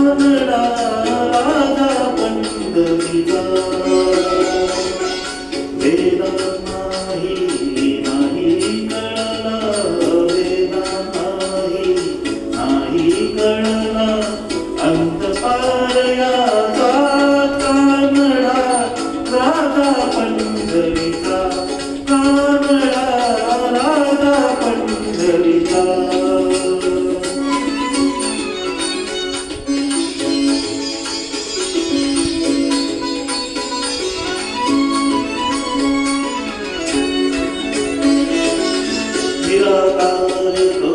कानडा राजा पंढरीचा वेदा नाही कळला वेदा नाही कळला अंत पारयाचा कानडा राजा पंढरीचा कानडा राजा पंढरीचा निराकार तो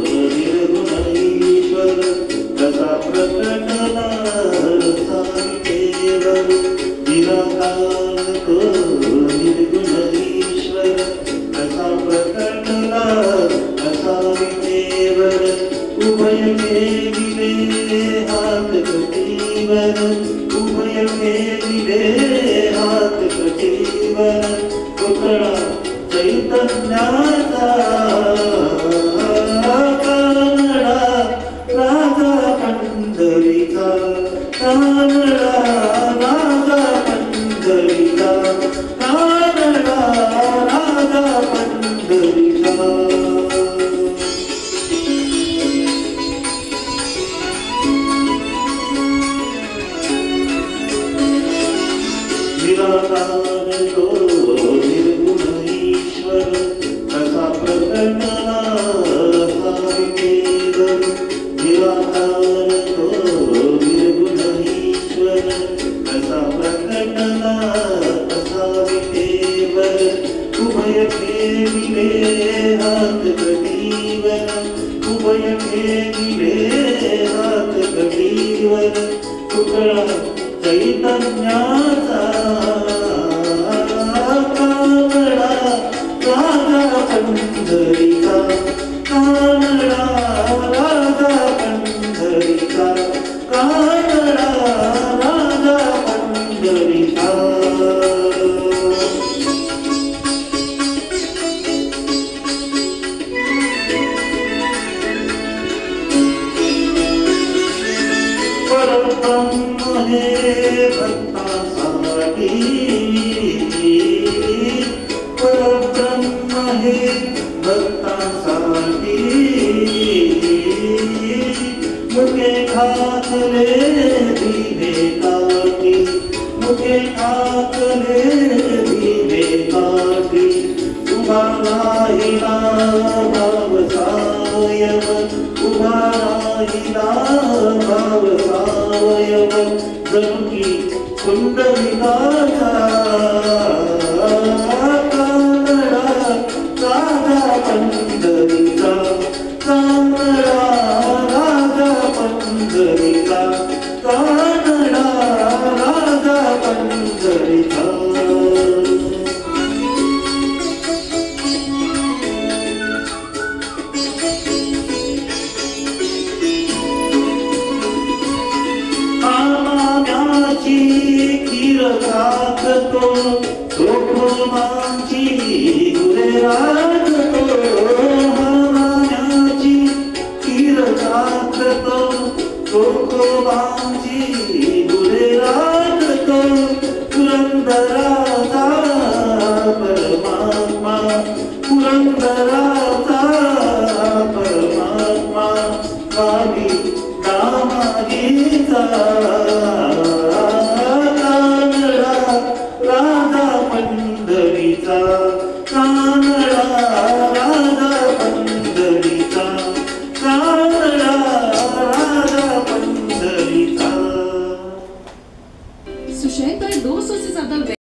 निर्गुण ईश्वर कसा प्रकटला सावित्रीवर निराकार तो निर्गुण ईश्वर कसा प्रकटला सावित्रीवर उभय केले हात कटीवर उभय केले हात कटीवर पुतळा चैतन्याचा कानडा राजा पंढरीचा कानडा राजा पंढरीचा कानडा राजा पंढरीचा निराकार तो निर्गुण ईश्वर कसा प्रकटला सावित्रीवर निराकार तो निर्गुण ईश्वर कसा प्रकटला सावित्रीवर उभय केले हात कटीवर उभय केले हात कटीवर पुतळा चैतन्याचा कानडा राजा पंढरीचा कानडा राजा पंढरीचा कानडा राजा पंढरीचा परब्रह्म हे भक्तासाठी परब्रह्म हे भक्तासाठी मुखे घातले दिवे काठी मुखे घातले दिवे काठी उभा राहिला भाव सावयव उभा राहिला भाव सावयव जणू की कुंडलिकाचा